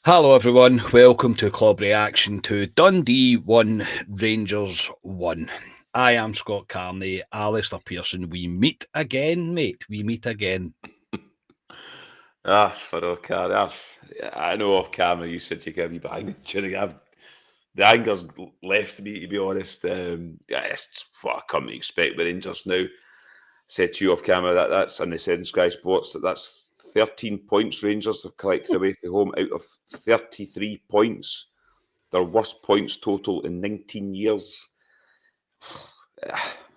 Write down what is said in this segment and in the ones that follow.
Hello everyone, welcome to Club Reaction to Dundee 1, Rangers 1. I am Scott Carney, Alistair Pearson. We meet again, mate. We meet again. For all I know off camera you said you gave me bang. The anger's left me, to be honest. It's what I come to expect with Rangers now. Said to you off camera that's and they said in Sky Sports that's 13 points Rangers have collected away from home out of 33 points. Their worst points total in 19 years.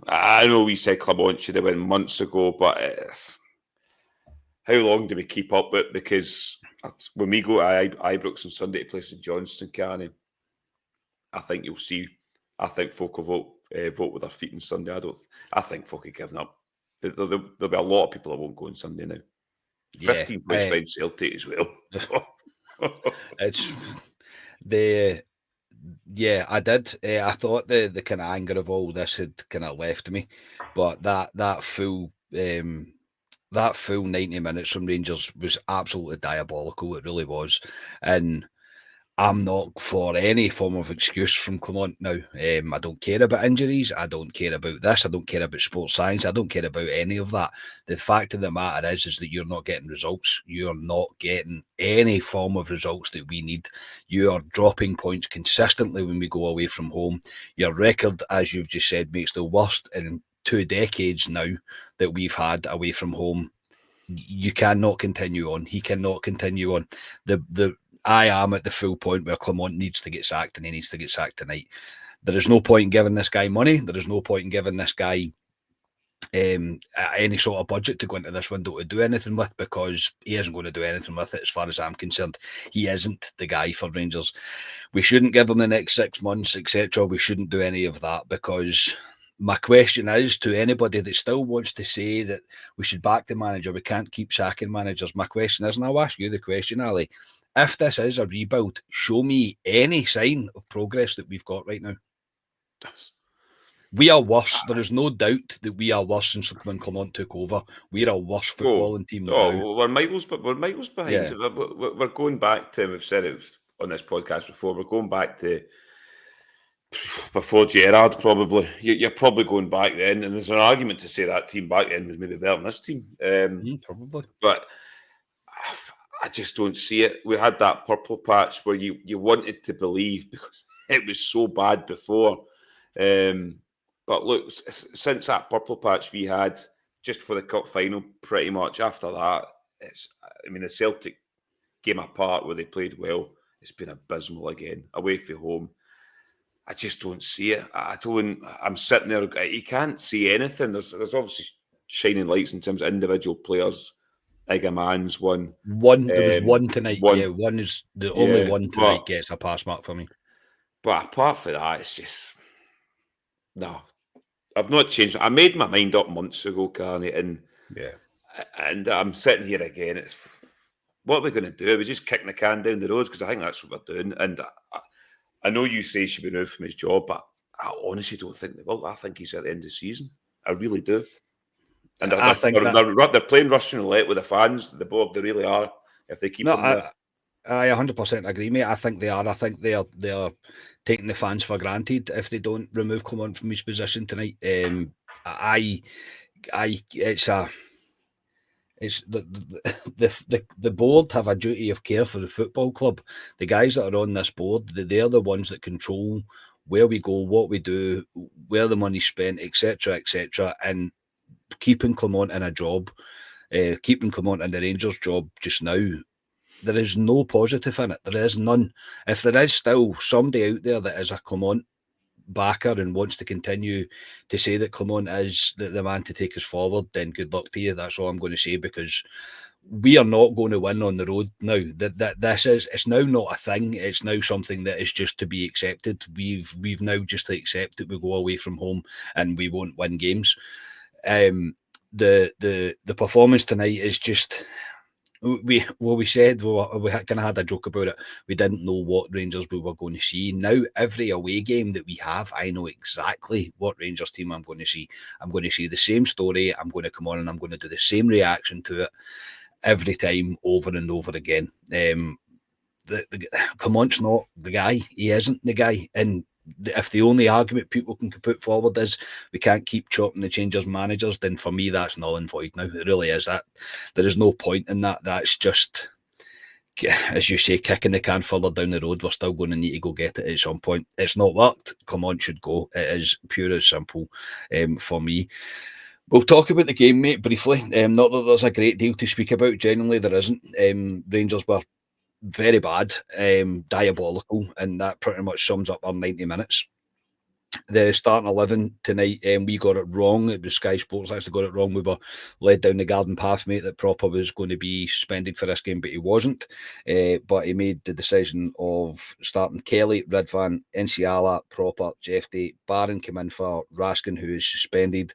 I know we said Clermont should have won months ago, but how long do we keep up with? Because when we go to Ibrox on Sunday to play St Johnstone, Carney, I think you'll see. I think folk will vote with their feet on Sunday. I think folk are giving up. There'll be a lot of people that won't go on Sunday now. Yeah, 15 points behind Celtic as well. it's the I did. I thought the kind of anger of all this had kind of left me, but that full 90 minutes from Rangers was absolutely diabolical. It really was, and I'm not for any form of excuse from Clermont now. I don't care about injuries. I don't care about this. I don't care about sports science. I don't care about any of that. The fact of the matter is that you're not getting results. You're not getting any form of results that we need. You are dropping points consistently when we go away from home. Your record, as you've just said, makes the worst in 2 decades now that we've had away from home. You cannot continue on. He cannot continue on. I am at the full point where Clermont needs to get sacked, and he needs to get sacked tonight. There is no point in giving this guy money. There is no point in giving this guy any sort of budget to go into this window to do anything with, because he isn't going to do anything with it as far as I'm concerned. He isn't the guy for Rangers. We shouldn't give him the next 6 months, etc. We shouldn't do any of that, because my question is to anybody that still wants to say that we should back the manager, we can't keep sacking managers. My question is, and I'll ask you the question, Ali, if this is a rebuild, show me any sign of progress that we've got right now. We are worse. There is no doubt that we are worse since when Clermont took over. We're a worse footballing team now. We're miles behind. Yeah. We're going back to, we've said it on this podcast before, we're going back to before Gerrard, probably. You're probably going back then, and there's an argument to say that team back then was maybe better than this team. Probably. But I just don't see it. We had that purple patch where you wanted to believe because it was so bad before. But look, since that purple patch we had just before the cup final, pretty much after that, the Celtic game apart where they played well, it's been abysmal again. Away from home, I just don't see it. I'm sitting there. You can't see anything. There's obviously shining lights in terms of individual players. Igaman's one. There was one tonight. One is the only one tonight gets a pass mark for me. But apart from that, it's just no. I've not changed. I made my mind up months ago, Carney, and I'm sitting here again. It's what are we going to do? Are we just kicking the can down the road? Because I think that's what we're doing. And I know you say he should be removed from his job, but I honestly don't think they will. I think he's at the end of the season. I really do. And I think they're playing Russian roulette with the fans. The board, they really are. If they keep him there. I 100% agree, mate. I think they are. I think they are taking the fans for granted if they don't remove Clermont from his position tonight. It's the board have a duty of care for the football club. The guys that are on this board, they're the ones that control where we go, what we do, where the money's spent, etc., and keeping Clermont in a job, keeping Clermont in the Rangers job just now. There is no positive in it. There is none. If there is still somebody out there that is a Clermont backer and wants to continue to say that Clermont is the man to take us forward, then good luck to you. That's all I'm going to say, because we are not going to win on the road now. It's now not a thing. It's now something that is just to be accepted. We've now just to accept that we go away from home and we won't win games. The performance tonight is just. We said we kind of had a joke about it. We didn't know what Rangers we were going to see. Now every away game that we have, I know exactly what Rangers team I'm going to see. I'm going to see the same story. I'm going to come on and I'm going to do the same reaction to it every time, over and over again. Clement's not the guy. He isn't the guy. And if the only argument people can put forward is we can't keep chopping the changers managers, then for me that's null and void now. It really is that. There is no point in that. That's just, as you say, kicking the can further down the road. We're still going to need to go get it at some point. It's not worked. Clement should go. It is pure as simple for me. We'll talk about the game, mate, briefly. Not that there's a great deal to speak about. Genuinely, there isn't. Rangers were very bad, diabolical, and that pretty much sums up our 90 minutes. The starting 11 tonight, we got it wrong. It was Sky Sports actually got it wrong. We were led down the garden path, mate, that Proper was going to be suspended for this game, but he wasn't. But he made the decision of starting Kelly, Ridvan, Enciala, Proper, Jeffy, Barron came in for Raskin, who is suspended,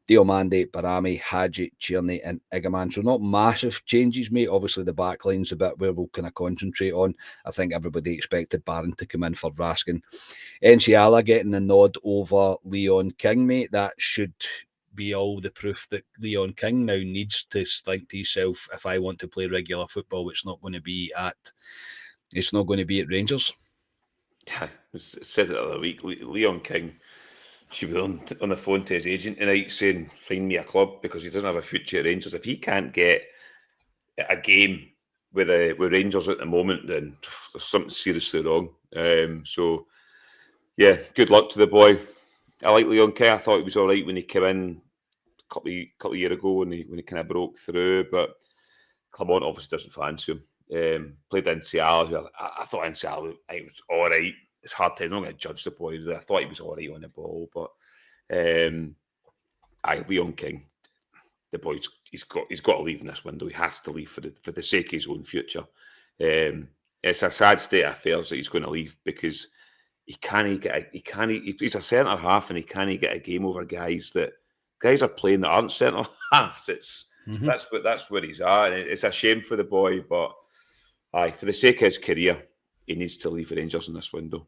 Diomande, Barami, Hadji, Tierney, and Igaman. So not massive changes, mate. Obviously, the back line's a bit where we'll kind of concentrate on. I think everybody expected Barron to come in for Raskin. Enciala getting the nod over Leon King, mate. That should be all the proof that Leon King now needs to think to himself, if I want to play regular football, it's not going to be at Rangers. I said it the other week. Leon King should be on the phone to his agent tonight saying, find me a club, because he doesn't have a future at Rangers. If he can't get a game with Rangers at the moment, then there's something seriously wrong. So, yeah, good luck to the boy. I like Leon King. I thought he was all right when he came in a couple of years ago when he kind of broke through, but Clement obviously doesn't fancy him. Played Enciala, who I thought Enciala was all right. It's hard to, I'm not going to judge the boy. I thought he was all right on the ball, but Leon King, the boy, he's got to leave in this window. He has to leave for the sake of his own future. It's a sad state of affairs that he's going to leave, because he's a centre half and he can't get a game over guys are playing that aren't centre halves. That's where he's at. And it's a shame for the boy, but for the sake of his career, he needs to leave the Rangers in this window.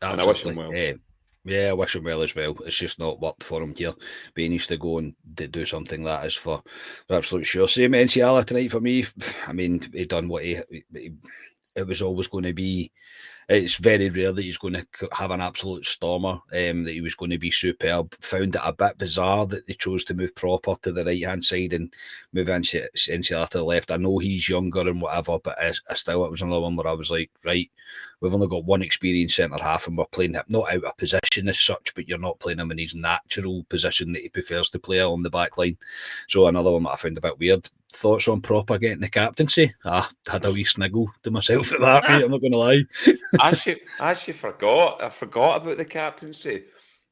Absolutely. And I wish him well. Yeah, I wish him well as well. It's just not worked for him here. But he needs to go and do something that is for absolute sure. Same Enciala tonight for me. I mean, he done what it was always going to be. It's very rare that he's going to have an absolute stormer, that he was going to be superb. Found it a bit bizarre that they chose to move Proper to the right-hand side and move Enciala to the left. I know he's younger and whatever, but it was another one where I was like, right, we've only got one experienced centre-half and we're playing him not out of position as such, but you're not playing him in his natural position that he prefers to play on the back line. So another one that I found a bit weird. Thoughts on Proper getting the captaincy? I had a wee sniggle to myself at that, mate. I'm not going to lie. I actually forgot. I forgot about the captaincy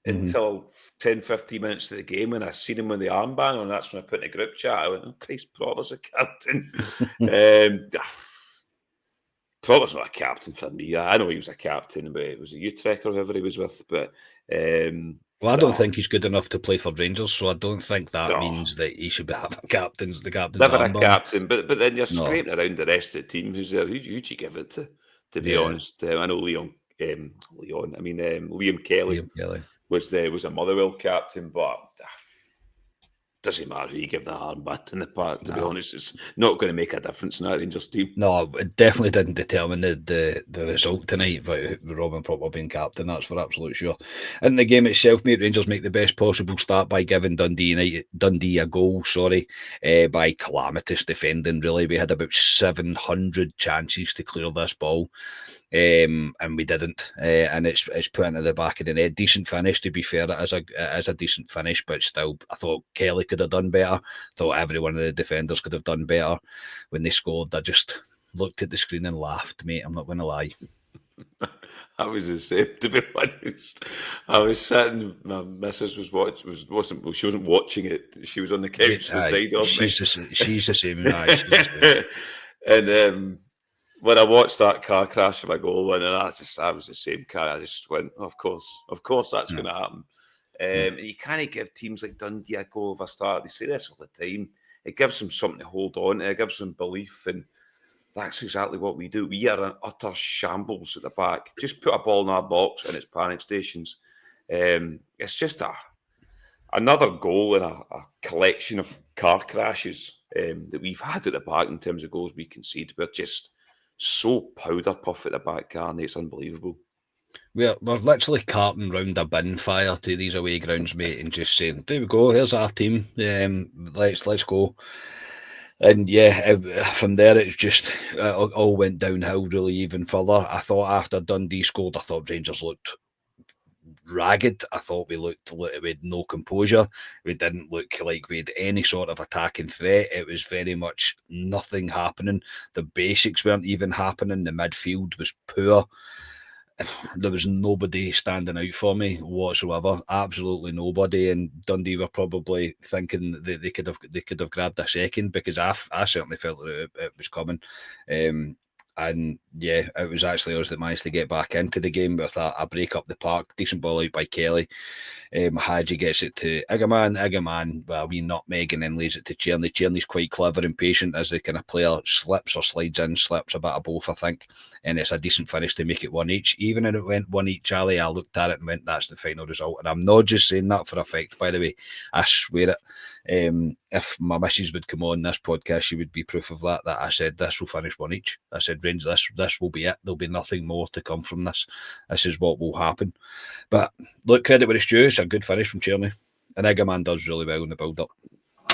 until 10, 15 minutes of the game when I seen him with the armband on. That's when I put in a group chat. I went, oh, Christ, Proper's a captain. Proper's not a captain for me. I know he was a captain, but it was a Utrecht or whoever he was with. But well, I don't think he's good enough to play for Rangers, so I don't think that means that he should have a captain's never armband. A captain, but then you're scraping around the rest of the team. Who's there? Who'd you give it to? To be honest, I know Liam Kelly was a Motherwell captain, but doesn't matter who you give that armband in the park. To be honest, it's not going to make a difference in that Rangers team. No, it definitely didn't determine the result tonight. But Robin Proper being captain, that's for absolute sure. In the game itself, mate, Rangers make the best possible start by giving Dundee a goal. By calamitous defending. Really, we had about 700 chances to clear this ball. And we didn't, and it's put into the back of the net. Decent finish, to be fair. It is a decent finish, but still, I thought Kelly could have done better. Thought every one of the defenders could have done better. When they scored, I just looked at the screen and laughed, mate. I'm not going to lie. I was the same, to be honest. I was sitting. My missus she wasn't watching it. She was on the couch beside of me. She's the same. And when I watched that car crash of my goal win, and I was the same car. I just went, of course, that's going to happen. And you can't give teams like Dundee a goal of a start. They say this all the time. It gives them something to hold on to. It gives them belief, and that's exactly what we do. We are an utter shambles at the back. Just put a ball in our box, and it's panic stations. It's just another goal in a collection of car crashes that we've had at the back in terms of goals we concede. We're just so powder puff at the back, Carney. It's unbelievable. We're literally carting round a bin fire to these away grounds, mate, and just saying, "There we go. Here's our team. Let's go." And yeah, from there it's just all went downhill really even further. I thought after Dundee scored, I thought Rangers looked ragged. I thought we had no composure. We didn't look like we had any sort of attacking threat. It was very much nothing happening. The basics weren't even happening. The midfield was poor. There was nobody standing out for me whatsoever. Absolutely nobody. And Dundee were probably thinking that they could have grabbed a second, because I certainly felt that it was coming. And yeah, it was actually us that managed to get back into the game with a break up the park. Decent ball out by Kelly. Hadji gets it to Igaman, well, we nutmeg, and then lays it to Tierney. Tierney's quite clever and patient as the kind of player slips or slides in, slips a bit of both, I think. And it's a decent finish to make it 1-1. Even if it went 1-1, Charlie, I looked at it and went, that's the final result. And I'm not just saying that for effect, by the way. I swear it. If my missus would come on this podcast, she would be proof of that I said this will finish 1-1. I said, Rangers, this will be it. There'll be nothing more to come from this. This is what will happen. But look, credit where it's due. It's a good finish from Tierney. And Igaman does really well in the build-up.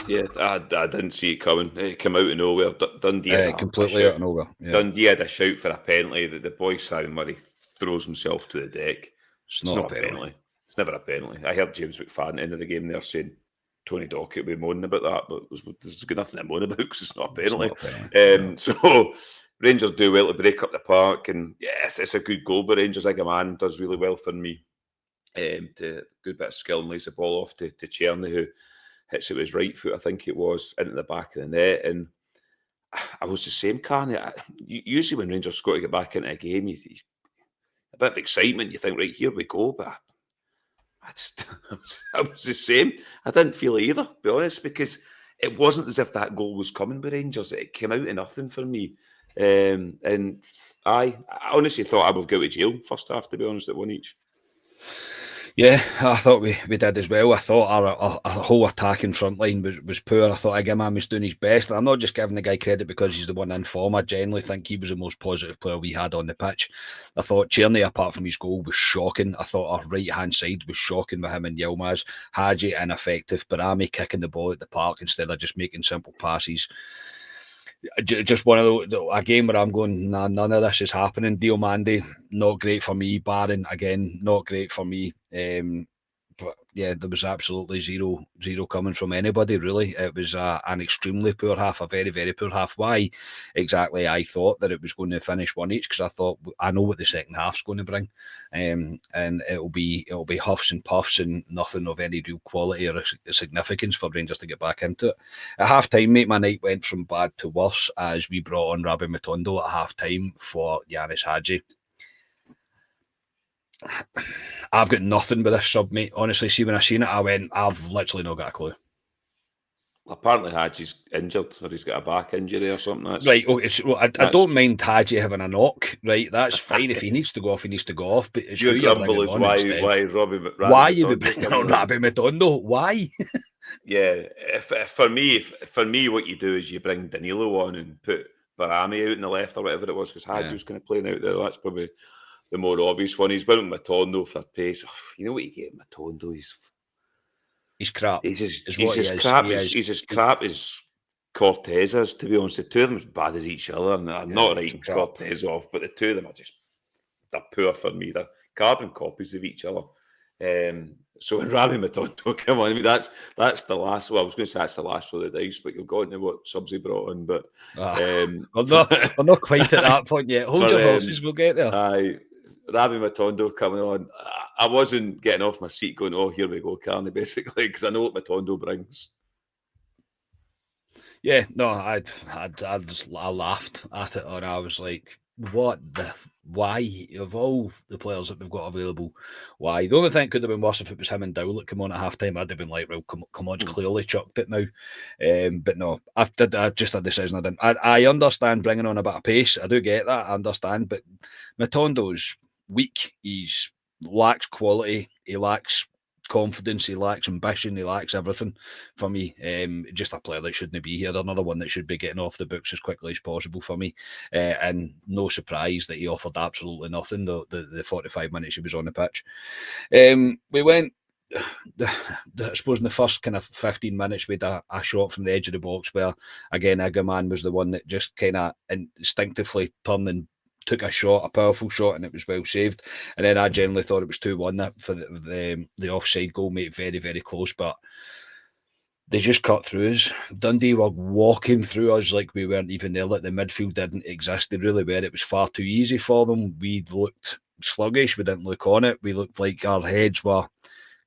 Yeah, I didn't see it coming. It came out of nowhere. Dundee had completely out of nowhere. Yeah. Dundee had a shout for a penalty that the boy Simon Murray throws himself to the deck. It's not a penalty. It's never a penalty. I heard James McFadden at the end of the game there saying Tony Dockett will be moaning about that, but there's good nothing to moan about because it's not a penalty. So Rangers do well to break up the park, and yes, it's a good goal. But Rangers, like a man, does really well for me. To good bit of skill and lays the ball off to Tierney, who hits it with his right foot, I think it was, into the back of the net. And I was the same, Carney. Usually when Rangers score to get back into a game, a bit of excitement, you think, right, here we go. But I was the same. I didn't feel it either, to be honest, because it wasn't as if that goal was coming by Rangers. It came out of nothing for me. And I honestly thought I would go to jail first half, to be honest, at 1-1. Yeah, I thought we did as well. I thought our whole attacking front line was poor. I thought Igaman was doing his best. And I'm not just giving the guy credit because he's the one in form. I generally think he was the most positive player we had on the pitch. I thought Tierney, apart from his goal, was shocking. I thought our right-hand side was shocking with him and Yilmaz. Hadji, ineffective. Barami kicking the ball at the park instead of just making simple passes. Just one of a game where I'm going, nah, none of this is happening. Diomande, not great for me. Barron, again, not great for me. But yeah, there was absolutely zero coming from anybody, really. It was an extremely poor half, a very, very poor half. Why exactly I thought that it was going to finish 1-1, because I thought, I know what the second half's going to bring. And it'll be huffs and puffs and nothing of any real quality or significance for Rangers to get back into it. At half-time, mate, my night went from bad to worse as we brought on Rabbi Matondo at half-time for Yanis Hadji. I've got nothing with this sub, mate. Honestly, see, when I seen it, I went, I've literally not got a clue. Apparently, Hadji's injured, or he's got a back injury or something. Right, okay, so I don't mind Hadji having a knock, right? That's fine. If he needs to go off, he needs to go off. But it's your grumble is why you would bring on Rabbi Matondo? Why? Yeah, for me, what you do is you bring Danilo on and put Barami out in the left or whatever it was, because Hadji was kind of playing out there. That's probably the more obvious one. He's went with Matondo for pace. You know what you get Matondo? He's crap. He's as crap as Cortez is, to be honest. The two of them are as bad as each other. And I'm not writing Cortez off, but the two of them they're poor for me. They're carbon copies of each other. So when Rabbi Matondo come on, I mean, that's the last. Well, I was going to say that's the last roll of the dice, but you've got into what subs he brought on. But we're not quite at that point yet. Hold your horses, we'll get there. Rabbi Matondo coming on, I wasn't getting off my seat going, oh, here we go, Carney, basically, because I know what Matondo brings. Yeah, no, I laughed at it, and I was like, why, of all the players that we've got available, why? The only thing could have been worse if it was him and Dowlett come on at half-time. I'd have been like, well, come on, clearly chucked it now. But no, I just had a decision I didn't. I understand bringing on a bit of pace. I do get that, I understand, but Matondo's weak. He lacks quality. He lacks confidence, he lacks ambition, he lacks everything for me. Just a player that shouldn't be here, another one that should be getting off the books as quickly as possible for me. And no surprise that he offered absolutely nothing the 45 minutes he was on the pitch. We went, I suppose in the first kind of 15 minutes, we had a shot from the edge of the box where, again, Egerman was the one that just kind of instinctively turned and took a shot, a powerful shot, and it was well saved. And then I generally thought it was 2-1 that for the offside goal, made it very, very close, but they just cut through us. Dundee were walking through us like we weren't even there, like the midfield didn't exist. They really were. It was far too easy for them. We looked sluggish. We didn't look on it. We looked like our heads were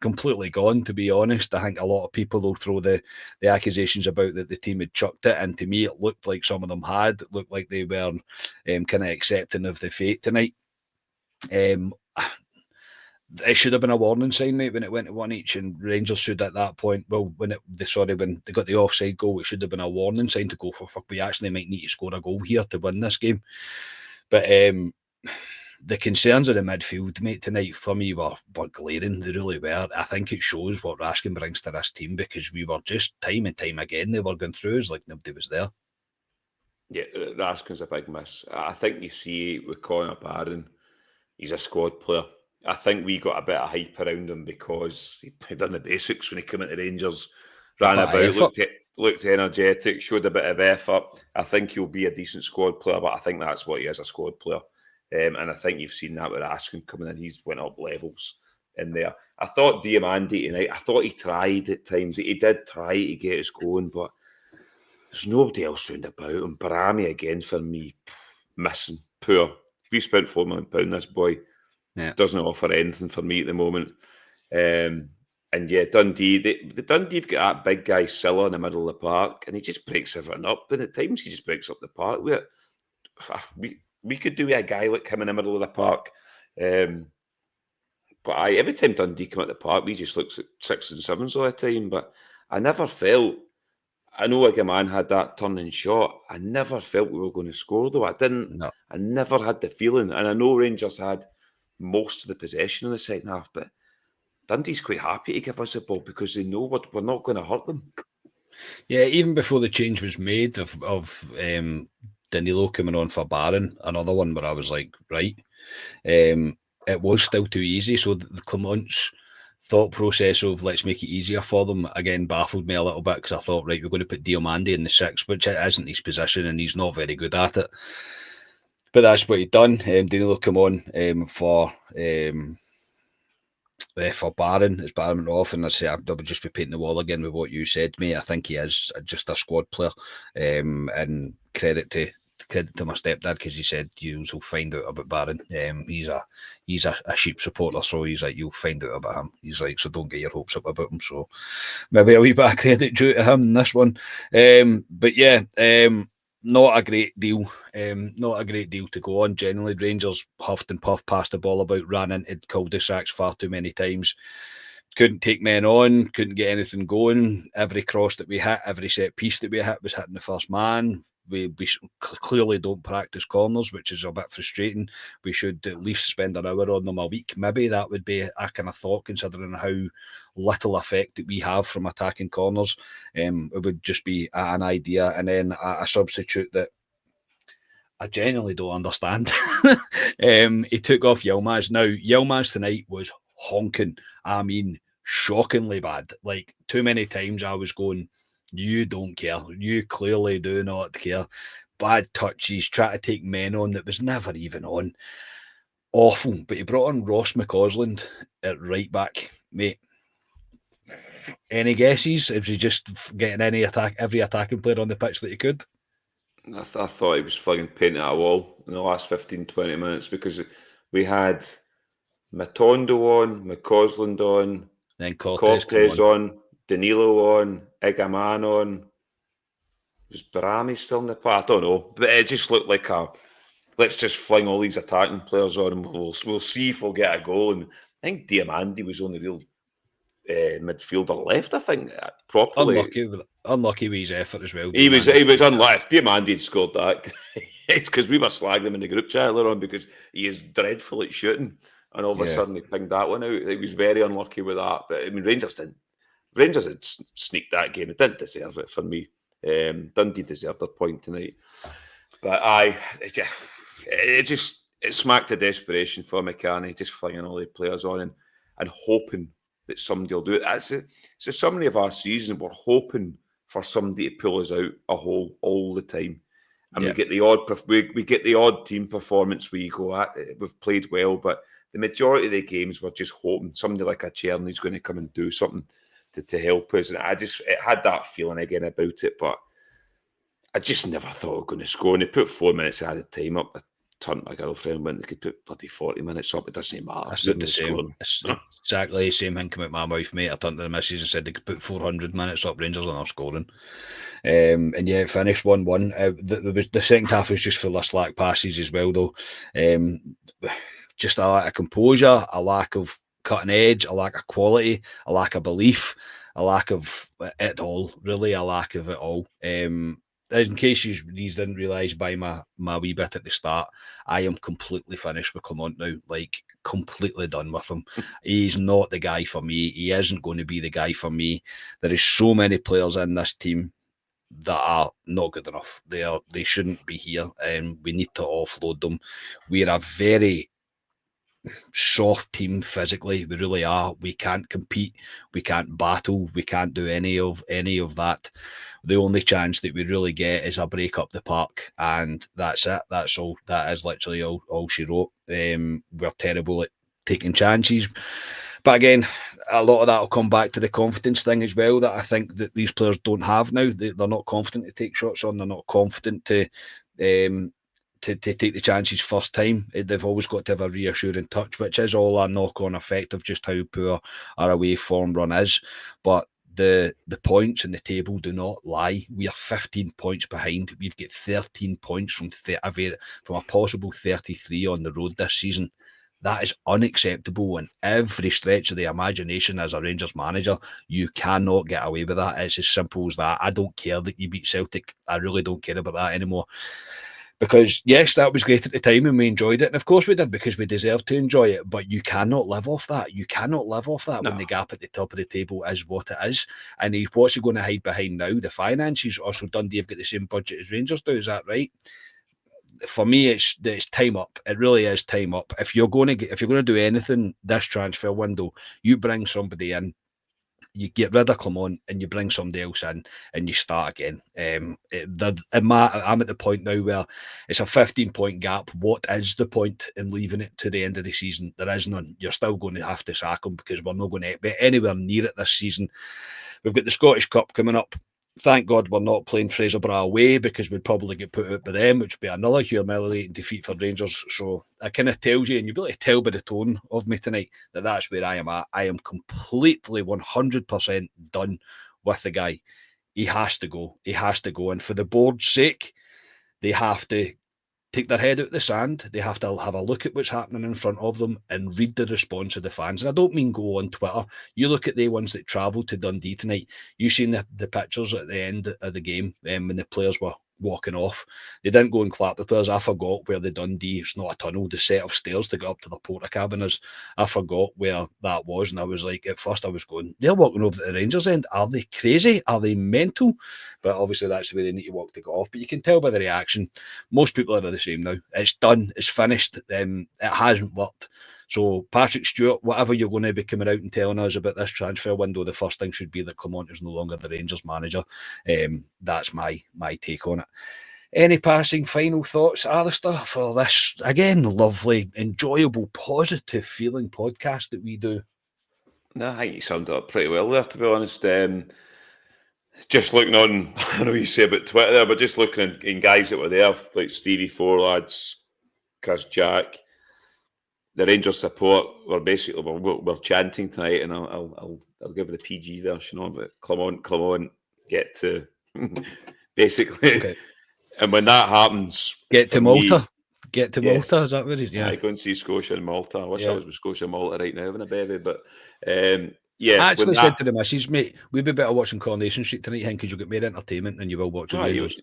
completely gone, to be honest. I think a lot of people will throw the accusations about that the team had chucked it, and to me it looked like some of them had. It looked like they were kind of accepting of the fate tonight. It should have been a warning sign, mate, when it went to one each, and Rangers should at that point, well, when they got the offside goal, it should have been a warning sign to go, for fuck, we actually might need to score a goal here to win this game. But the concerns of the midfield, mate, tonight for me were glaring. They really were. I think it shows what Raskin brings to this team, because we were just time and time again, they were going through us like nobody was there. Yeah, Raskin's a big miss. I think you see with Conor Barron, he's a squad player. I think we got a bit of hype around him because he done the basics when he came into Rangers, ran about, looked energetic, showed a bit of effort. I think he'll be a decent squad player, but I think that's what he is, a squad player. And I think you've seen that with Raskin coming in. He's went up levels in there. I thought Diamandi tonight, I thought he tried at times. He did try to get us going, but there's nobody else round about him. Barami again for me, missing, poor. We spent £4 million, this boy. Yeah. Doesn't offer anything for me at the moment. And yeah, Dundee, the Dundee have got that big guy Silla in the middle of the park, and he just breaks everything up. And at times he just breaks up the park. We could do with a guy like him in the middle of the park. But every time Dundee come at the park, we just look at 6s and 7s all the time. But I never felt, I know like a man had that turning shot. I never felt we were going to score though. I didn't. No. I never had the feeling. And I know Rangers had most of the possession in the second half, but Dundee's quite happy to give us the ball because they know we're not going to hurt them. Yeah, even before the change was made of Danilo coming on for Barron, another one where I was like, right, it was still too easy. So the Clement's thought process of let's make it easier for them, again, baffled me a little bit, because I thought, right, we're going to put Diomande in the 6, which isn't his position, and he's not very good at it. But that's what he'd done. Danilo come on for Barron, as Barron went off, and I say I would just be painting the wall again with what you said, mate. I think he is just a squad player, and credit to my stepdad, because he said you'll find out about Barron. He's a sheep supporter, so he's like, you'll find out about him. He's like, so don't get your hopes up about him. So maybe a wee bit of credit due to him in this one. But yeah. Not a great deal. Not a great deal to go on. Generally, Rangers huffed and puffed, passed the ball about, ran into cul-de-sacs far too many times. Couldn't take men on, couldn't get anything going. Every cross that we hit, every set piece that we hit was hitting the first man. We clearly don't practice corners, which is a bit frustrating. We should at least spend an hour on them a week. Maybe that would be a kind of thought, considering how little effect that we have from attacking corners. It would just be an idea. And then a substitute that I genuinely don't understand. He took off Yilmaz. Now, Yilmaz tonight was honking. I mean, shockingly bad. Like, too many times I was going, you don't care. You clearly do not care. Bad touches, try to take men on that was never even on. Awful. But he brought on Ross McCausland at right back. Mate, any guesses? Is he just getting every attacking player on the pitch that he could? I thought he was fucking painting at a wall in the last 15, 20 minutes, because we had Matondo on, McCausland on, then Cortez on, Danilo on, Egerman on. Was Barami still in the part? I don't know. But it just looked like let's just fling all these attacking players on and we'll see if we'll get a goal. And I think Diamandi was on the real midfielder left, I think, properly. Unlucky with his effort as well. He was unleft. Diamandi had scored that. It's because we were slagging him in the group chat earlier on because he is dreadful at shooting. and all of a sudden he pinged that one out. He was very unlucky with that. But I mean, Rangers had sneaked that game. It didn't deserve it for me. Dundee deserved their point tonight. But it smacked of desperation for McCartney, just flinging all the players on and hoping that somebody will do it. It's a summary of our season. We're hoping for somebody to pull us out a hole all the time. And we get the odd team performance where you go, we've played well, but the majority of the games we're just hoping somebody like a Cherny's going to come and do something to help us. And it had that feeling again about it, but I just never thought we were going to score. And they put 4 minutes ahead of time up. I turned my girlfriend when they could put bloody 40 minutes up. It doesn't matter. It's exactly the same thing came out my mouth, mate. I turned to the missus and said they could put 400 minutes up, Rangers are not scoring. And yeah, it finished 1-1. The second half was just full of slack passes as well, though. Just a lack of composure, a lack of cutting edge, a lack of quality, a lack of belief, a lack of it all, really, a lack of it all. In case you didn't realise by my wee bit at the start, I am completely finished with Clement now, like completely done with him. He's not the guy for me. He isn't going to be the guy for me. There is so many players in this team that are not good enough. They shouldn't be here, and we need to offload them. We're a very soft team physically. We really are. We can't compete. We can't battle. We can't do any of that. The only chance that we really get is a break up the park, and that's it. That's all. That is literally all she wrote. We're terrible at taking chances. But again, a lot of that will come back to the confidence thing as well, that I think that these players don't have now. They're not confident to take shots on. They're not confident to take the chances first time. They've always got to have a reassuring touch, which is all a knock-on effect of just how poor our away form run is. But the points in the table do not lie. We are 15 points behind. We've got 13 points from a possible 33 on the road this season. That is unacceptable in every stretch of the imagination as a Rangers manager. You cannot get away with that. It's as simple as that. I don't care that you beat Celtic. I really don't care about that anymore. Because, yes, that was great at the time and we enjoyed it. And of course we did, because we deserved to enjoy it. But you cannot live off that. You cannot live off that when the gap at the top of the table is what it is. And what's he going to hide behind now? The finances. Also, Dundee have got the same budget as Rangers do. Is that right? For me, it's time up. It really is time up. If you're going to do anything this transfer window, you bring somebody in, you get rid of Clement and you bring somebody else in and you start again. I'm at the point now where it's a 15-point gap. What is the point in leaving it to the end of the season? There is none. You're still going to have to sack him, because we're not going to be anywhere near it this season. We've got the Scottish Cup coming up. Thank God we're not playing Fraserburgh away, because we'd probably get put out by them, which would be another humiliating defeat for Rangers. So that kind of tells you, and you'll be able to tell by the tone of me tonight, that that's where I am at. I am completely 100% done with the guy. He has to go. He has to go. And for the board's sake, they have to take their head out of the sand. They have to have a look at what's happening in front of them and read the response of the fans. And I don't mean go on Twitter. You look at the ones that travelled to Dundee tonight. You've seen the pictures at the end of the game when the players were walking off. They didn't go and clap the players. I forgot where the Dundee, it's not a tunnel, the set of stairs to get up to the porta cabin is. I forgot where that was, and I was like, at first I was going, they're walking over to the Rangers end. Are they crazy? Are they mental? But obviously that's the way they need to walk to get off. But you can tell by the reaction, most people are the same now. It's done. It's finished. It hasn't worked. So Patrick Stewart, whatever you're going to be coming out and telling us about this transfer window, the first thing should be that Clement is no longer the Rangers manager. That's my take on it. Any passing final thoughts, Alistair, for this, again, lovely, enjoyable, positive feeling podcast that we do? No, I think you summed it up pretty well there, to be honest. Just looking on, I know you say about Twitter there, but just looking in guys that were there, like Stevie Four lads, Chris Jack, the Rangers support were basically we're chanting tonight, and I'll give the PG version of it. Clement, get to basically. Okay. And when that happens, get to Malta. Get to Malta, is that what it is? Yeah, I go and see Scotia and Malta. I wish I was with Scotia and Malta right now having a baby, but yeah. I actually said to the missus, mate, we'd be better watching Coronation Street tonight, because you'll get more entertainment than you will watching Rangers.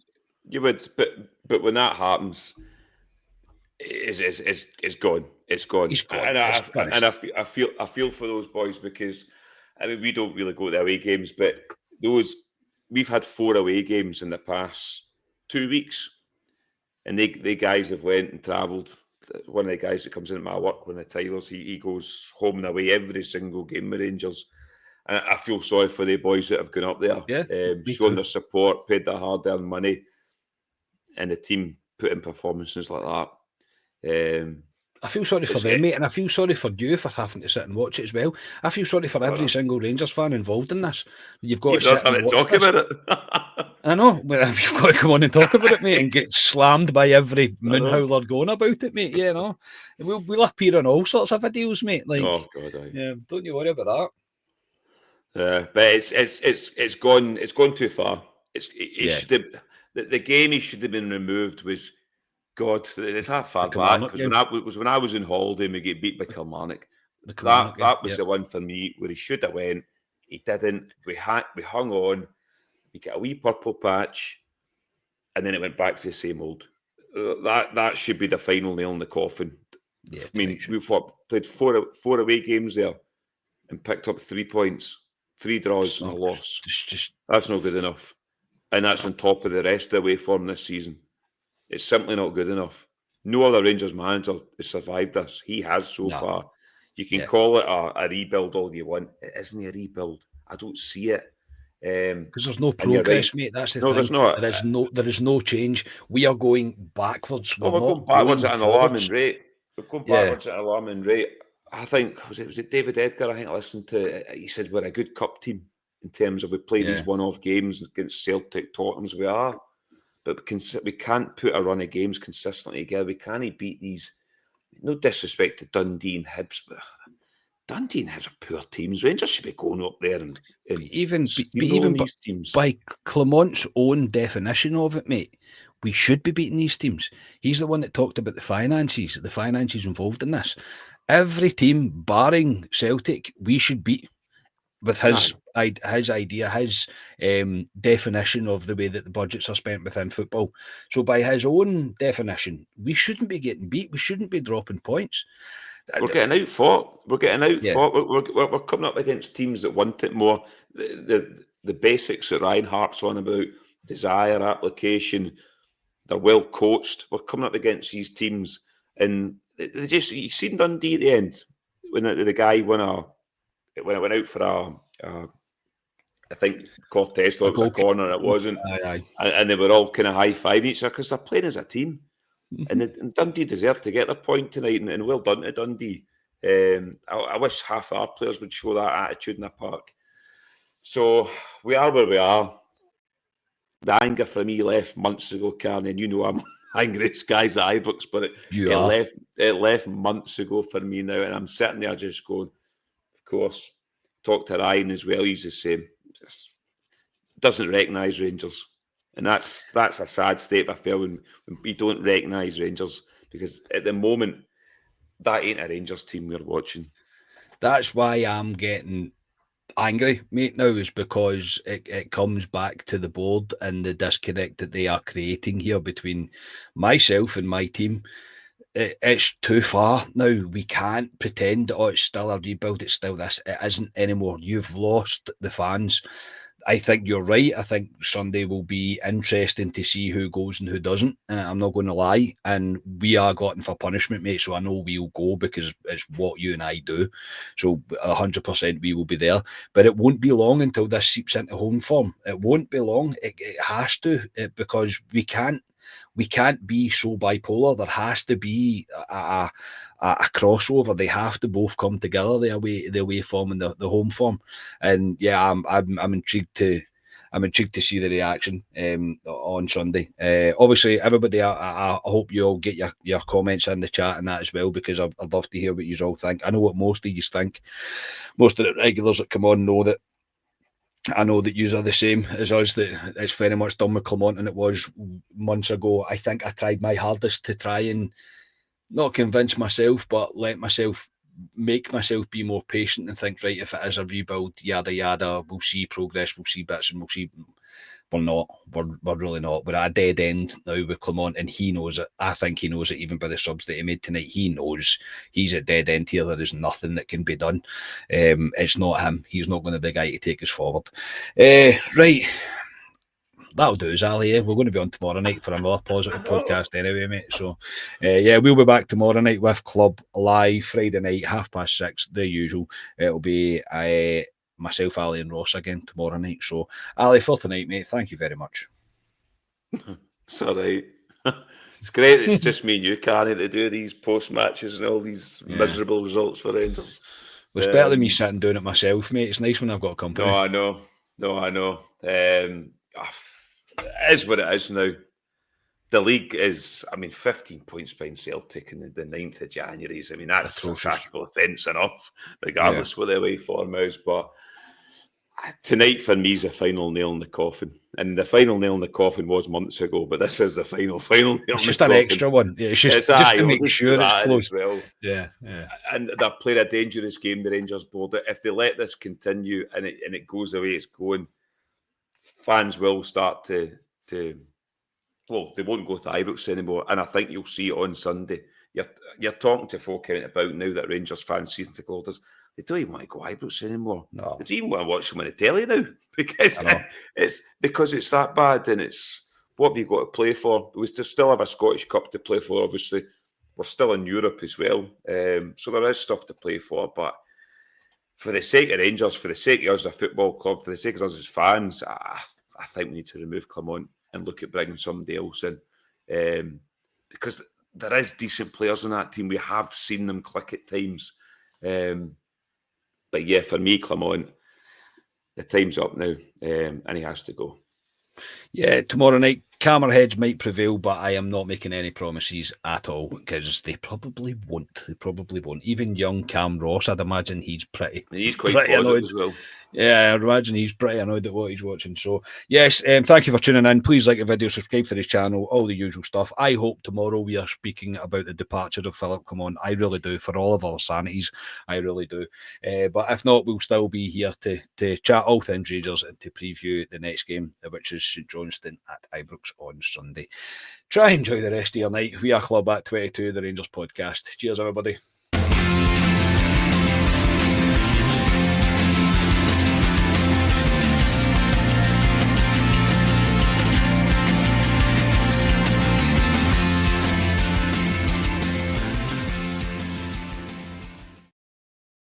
You would, but when that happens, it's gone. It's gone. He's gone. And It's finished. I feel for those boys, because I mean, we don't really go to away games, but we've had 4 away games in the past 2 weeks, and they guys have went and travelled. One of the guys that comes into my work, one of the Tylers, he goes home and away every single game with Rangers. And I feel sorry for the boys that have gone up there, shown their support, paid their hard-earned money, and the team put in performances like that. I feel sorry for them, mate, and I feel sorry for you for having to sit and watch it as well. I feel sorry for every single Rangers fan involved in this. You've got to sit and watch talk about it. I know, but you've got to come on and talk about it, mate, and get slammed by every moonhowler going about it, mate. Yeah, no, we'll appear on all sorts of videos, mate. Like, oh God, yeah, don't you worry about that. Yeah, but it's gone too far. The game he should have been removed was, God, it's that far back, because when I was in holiday and we get beat by Kilmarnock, that was the one for me where he should have went. He didn't. We hung on. We got a wee purple patch, and then it went back to the same old. That should be the final nail in the coffin. Yeah, I mean, we've played four away games there and picked up 3 points, 3 draws and a loss. That's not good enough, and that's on top of the rest of the away form this season. It's simply not good enough. No other Rangers manager has survived this. He has so far. You can call it a rebuild all you want. It isn't a rebuild. I don't see it. Because there's no progress, mate. That's the thing. There's not. There is no change. We are going backwards. We're going backwards at an alarming rate. We're going backwards at an alarming rate. I think was it David Edgar? I think I listened to. He said we're a good cup team in terms of we play these one-off games against Celtic, Tottenham. We are. But we can't put a run of games consistently together. We can't beat these. No disrespect to Dundee and Hibs, but Dundee and Hibs are poor teams. Rangers should be going up there and even these teams. By Clement's own definition of it, mate, we should be beating these teams. He's the one that talked about the finances involved in this. Every team, barring Celtic, we should beat. With his idea, his definition of the way that the budgets are spent within football. So by his own definition, we shouldn't be getting beat. We shouldn't be dropping points. We're getting outfought. We're coming up against teams that want it more. The basics that Ryan harps on about, desire, application, they're well coached. We're coming up against these teams, and they just, you've seen Dundee at the end when the guy went out for I think Cortez thought it was a corner, it wasn't. And they were all kind of high-fiving each other because they're playing as a team. And Dundee deserved to get their point tonight, and well done to Dundee. I wish half our players would show that attitude in the park. So we are where we are. The anger for me left months ago, Carney, and you know I'm angriest guys at Ibrox, but it left months ago for me now, and I'm sitting there just going, of course. Talk to Ryan as well, he's the same. Just doesn't recognise Rangers. And that's a sad state of affairs when we don't recognise Rangers, because at the moment, that ain't a Rangers team we're watching. That's why I'm getting angry, mate, now, is because it comes back to the board and the disconnect that they are creating here between myself and my team. It's too far now. We can't pretend, it's still a rebuild, it's still this. It isn't anymore. You've lost the fans. I think you're right. I think Sunday will be interesting to see who goes and who doesn't. I'm not going to lie. And we are glutton for punishment, mate, so I know we'll go because it's what you and I do. So 100% we will be there. But it won't be long until this seeps into home form. It won't be long. It has to, because we can't be so bipolar. There has to be a crossover. They have to both come together, the away form and the home form. And yeah, I'm intrigued to see the reaction on Sunday. Obviously, everybody, I hope you all get your comments in the chat and that as well, because I'd love to hear what you all think. I know what most of you think. Most of the regulars that come on know that. I know that you are the same as us, that it's very much done with Clement than it was months ago. I think I tried my hardest to try and not convince myself, but make myself be more patient and think, right, if it is a rebuild, yada, yada, we'll see progress, we'll see bits, and we'll see we're not. We're really not. We're at a dead end now with Clement, and he knows it. I think he knows it even by the subs that he made tonight. He knows he's at dead end here. There is nothing that can be done. It's not him. He's not going to be the guy to take us forward. Right. That'll do us, Ali. We're going to be on tomorrow night for another positive podcast anyway, mate. So, yeah, we'll be back tomorrow night with Club live, Friday night, 6:30, the usual. It'll be myself, Ali, and Ross again tomorrow night. So, Ali, for tonight, mate, thank you very much. It's all right. It's great. It's just me and you, Carney, to do these post matches and all these miserable results for Rangers. Well, it's better than me sitting doing it myself, mate. It's nice when I've got company. No, I know. It is what it is now. The league is, 15 points behind Celtic in the 9th of January. I mean, that's atrocious. A sackable offence enough, regardless what the away form is. But tonight, for me, is a final nail in the coffin. And the final nail in the coffin was months ago, but this is the final nail. It's just an extra one. Yeah, it's just to make sure it's close. Well. Yeah. And they're playing a dangerous game, the Rangers board. If they let this continue and it goes the way it's going, fans will start to well, they won't go to Ibrox anymore, and I think you'll see it on Sunday. You're talking to folk out about now that Rangers fans, season ticket holders, they don't even want to go Ibrox anymore. No. They don't even want to watch them on the telly now because it's that bad, and it's what have you got to play for? We still have a Scottish Cup to play for. Obviously, we're still in Europe as well, so there is stuff to play for, but. For the sake of Rangers, for the sake of us as a football club, for the sake of us as fans, I think we need to remove Clement and look at bringing somebody else in. Because there is decent players on that team. We have seen them click at times. But yeah, for me, Clement, the time's up now and he has to go. Yeah, tomorrow night, calmer heads might prevail, but I am not making any promises at all because they probably won't. Even young Cam Ross, I'd imagine he's quite annoyed as well. Yeah, I'd imagine he's pretty annoyed at what he's watching. So, yes, thank you for tuning in. Please like the video, subscribe to this channel, all the usual stuff. I hope tomorrow we are speaking about the departure of Philip Clement. I really do, for all of our sanities. I really do. But if not, we'll still be here to chat all things Rangers and to preview the next game, which is St Johnstone at Ibrox on Sunday. Try and enjoy the rest of your night. We are Club at 22, the Rangers podcast. Cheers, everybody.